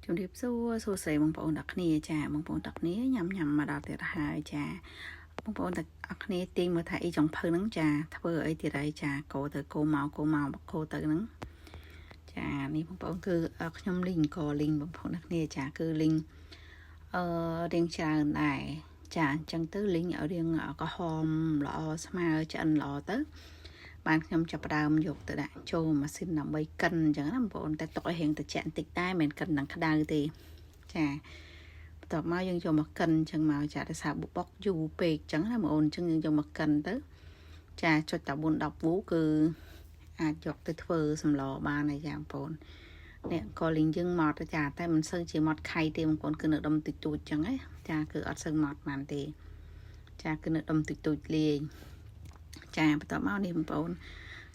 ជំរាបសួរសួស្តីបងប្អូនទាំងគ្នាចាបងប្អូនទាំងគ្នាញ៉ាំមកដល់ទៀតហើយចាបងប្អូនទាំងអស់គ្នាទាញមើលថាអីចុងភៅហ្នឹងចាធ្វើអីទៀតហើយចាកោទៅកោមកកោទៅហ្នឹងចានេះបងប្អូនគឺខ្ញុំលីងក៏លីងបងប្អូនទាំងគ្នាចាគឺលីងរៀងច្រើនដែរចាអញ្ចឹងទៅលីងឲ្យរៀងក្រហមល្អស្មើឆ្អិនល្អទៅបានខ្ញុំចាប់ផ្ដើមយកទៅដាក់ចូលម៉ាស៊ីនដើម្បីកិនអញ្ចឹងណាបងប្អូនតែទុកឲ្យរៀងត្រជាក់បន្តិចដែរមិនកិនដល់ក្តៅទេចាបន្ទាប់មកយើងយកមកកិនអញ្ចឹងមកចាដោយសារបុកយូរពេកអញ្ចឹងណាបងប្អូនអញ្ចឹងយើងយកមកកិនទៅចាចុចតែ4-10វូគឺអាចយកទៅធ្វើសម្លបានហើយចាបងប្អូននេះក៏លីងយើងមកទៅចាតែមិនសូវជាមកខៃទេបងប្អូនគឺនៅដុំតិចតួចអញ្ចឹងណាចាគឺអត់សូវមកបានទេចាគឺនៅដុំតិចតួចលាយចាបន្ទាប់មកនេះបងប្អូន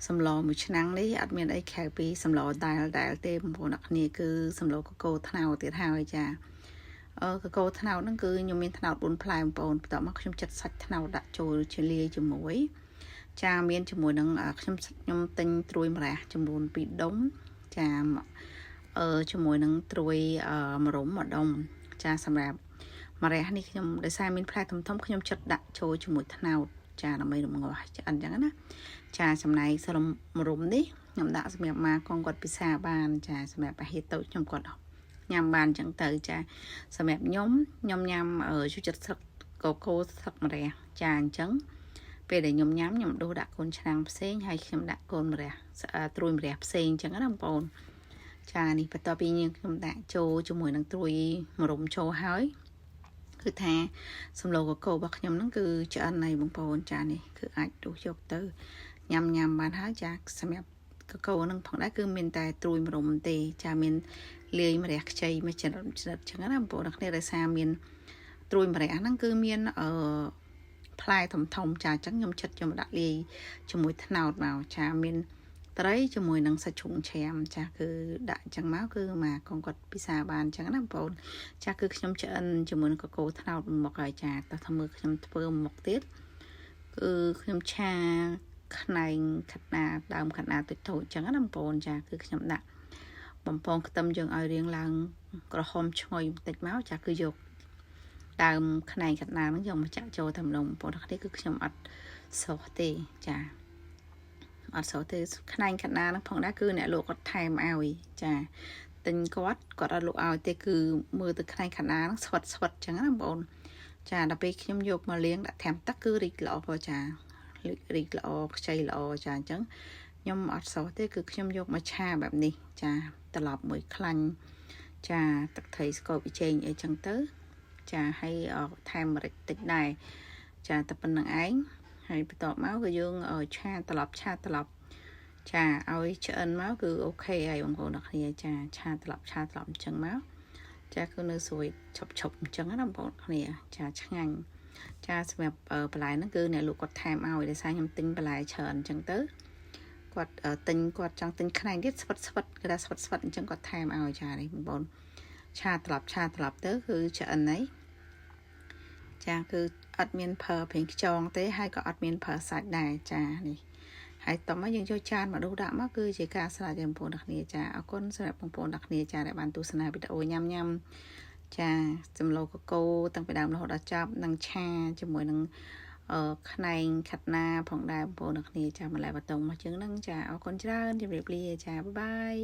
សម្លមួយឆ្នាំងនេះអត់មានអីខែពីសម្លដែលទេបងប្អូនអ្នកគ្នាគឺសម្លកកូរត្នោតទៀតហើយចាកកូរត្នោតហ្នឹងគឺខ្ញុំមានត្នោត4ផ្លែបងប្អូនបន្ទាប់មកខ្ញុំចិតសាច់ត្នោតដាក់ចូលជាលាយជាមួយចាមានជាមួយនឹងខ្ញុំទិញត្រួយម្រះចំនួន2ដុំចាជាមួយនឹងត្រួយម្រុំ1ដុំចាសម្រាប់ម្រះនេះខ្ញុំដោយសារមានផ្លែធំខ្ញុំចិតដាក់ចូលជាមួយត្នោតចាដើម្បីរំងាស់ឆ្អិនអញ្ចឹងណាចាចំណែកសរមរុំនេះខ្ញុំដាក់សម្រាប់ម៉ាកងគាត់ពិសាបានចាសម្រាប់អាហារតូចខ្ញុំគាត់ញ៉ាំបានអញ្ចឹងទៅចាសម្រាប់ខ្ញុំញ៉ាំជួយចិត្តស្លឹកកកូរស្លឹកម្រះចាអញ្ចឹងពេលដែលខ្ញុំញ៉ាំខ្ញុំដួសដាក់កូនឆ្នាំងផ្សេងហើយខ្ញុំដាក់កូនម្រះត្រួយម្រះផ្សេងអញ្ចឹងណាបងប្អូនចានេះបន្ទាប់ពីខ្ញុំដាក់ចូលជាមួយនឹងត្រួយម្រុំចូលហើយគឺថាសម្លកកូររបស់ខ្ញុំហ្នឹងគឺឆ្អិនហើយបងប្អូនចានេះគឺអាចដួសយកទៅញ៉ាំបានហើយចាសម្រាប់កកូរហ្នឹងផងដែរគឺមានតែត្រួយម្រុំទេចាមានលាយម្រះខ្ចីមួយចិនអញ្ចឹងណាបងប្អូនគ្នាដោយសារមានត្រួយម្រះហ្នឹងគឺមានផ្លែធំចាអញ្ចឹងខ្ញុំចិតយកមកដាក់លាយជាមួយត្នោតមកចាមានត្រីជាមួយនឹងសាច់ជ្រូកឆាមចាគឺដាក់អញ្ចឹងមកគឺមកកងគាត់ពិសាបានអញ្ចឹងណាបងប្អូនចាគឺខ្ញុំឆ្អិនជាមួយនឹងកកូរត្នោតមកហើយចាតោះថាមើលខ្ញុំធ្វើមកទៀតគឺខ្ញុំឆាខ្នែងខាត់ណាដើមខាត់ណាទុយអញ្ចឹងណាបងប្អូនចាគឺខ្ញុំដាក់បំពងខ្ទឹមយើងឲ្យរៀងឡើងក្រហមឈ្ងុយបន្តិចមកចាគឺយកដើមខ្នែងខាត់ណាហ្នឹងយកមកចាក់ចូលទៅម្ដងបងប្អូននេះគឺខ្ញុំអត់ស្រស់ទេចាអត់សូវទេខ្នែងខាត់ណាហ្នឹងផងដែរគឺអ្នកលក់គាត់ថែមឲ្យចាទិញគាត់អត់លក់ឲ្យទេគឺមើលទៅខ្នែងខាត់ណាហ្នឹងស្វិតអញ្ចឹងណាបងប្អូនចាដល់ពេលខ្ញុំយកមកលាងដាក់ត្រាំទឹកគឺរីកល្អចារីកល្អខ្ចីល្អចាអញ្ចឹងខ្ញុំអត់សូវទេគឺខ្ញុំយកមកឆាបែបនេះចាត្រឡប់មួយខ្លាញ់ចាទឹកត្រីស្ករប៊ីចេងអីចឹងទៅចាហើយថែមម្រេចតិចដែរចាតែប៉ុណ្្នឹងឯងហើយបន្ទាប់មកគឺយើងឆាត្រឡប់ចាឲ្យឆ្អិនមកគឺអូខេហើយបងប្អូនអ្នកគ្នាចាឆាត្រឡប់អញ្ចឹងមកចាគឺនៅស្រួយឈប់អញ្ចឹងណាបងប្អូនគ្នាចាឆ្ងាញ់ចាសម្រាប់បន្លែហ្នឹងគឺអ្នកលក់គាត់ថែមឲ្យដោយសារខ្ញុំទិញបន្លែច្រើនអញ្ចឹងទៅគាត់ចង់ទិញខ្នែងទៀតស្វិតគេថាស្វិតអញ្ចឹងគាត់ថែមឲ្យចានេះបងប្អូនឆាត្រឡប់ទៅគឺឆ្អិនហើយចាគឺអត់មានភើប្រេងខ្យងទេហើយក៏អត់មានភើសាច់ដែរចានេះហើយតោះមកយើងយកចានមកដួសដាក់មកគឺជាការស្រេចបងប្អូនអ្នកគ្នាចាអរគុណសម្រាប់បងប្អូនអ្នកគ្នាចាដែលបានទស្សនាវីដេអូញ៉ាំចាសម្លកកូរតាំងពីដើមរហូតដល់ចប់នឹងឆាជាមួយនឹងខ្នែងខាត់ណាផងដែរបងប្អូនអ្នកគ្នាចាម្ល៉េះបតងមកជើងហ្នឹងចាអរគុណច្រើនជម្រាបលាចាបាយ